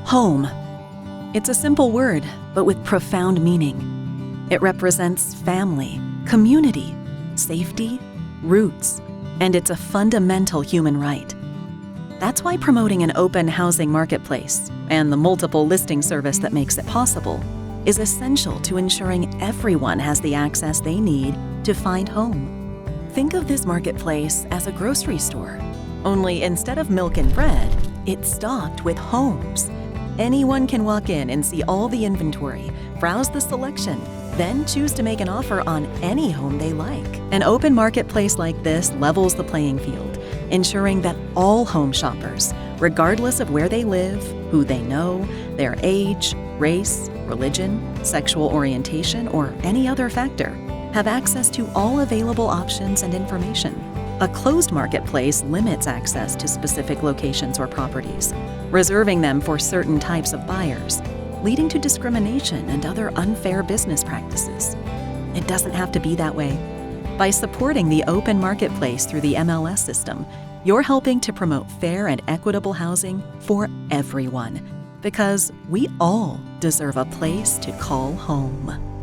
Home. It's a simple word, but with profound meaning. It represents family, community, safety, roots, and it's a fundamental human right. That's why promoting an open housing marketplace and the multiple listing service that makes it possible is essential to ensuring everyone has the access they need to find home. Think of this marketplace as a grocery store, only instead of milk and bread, it's stocked with homes. Anyone can walk in and see all the inventory, browse the selection, then choose to make an offer on any home they like. An open marketplace like this levels the playing field, ensuring that all home shoppers, regardless of where they live, who they know, their age, race, religion, sexual orientation, or any other factor, have access to all available options and information. A closed marketplace limits access to specific locations or properties, reserving them for certain types of buyers, leading to discrimination and other unfair business practices. It doesn't have to be that way. By supporting the open marketplace through the MLS system, you're helping to promote fair and equitable housing for everyone, because we all deserve a place to call home.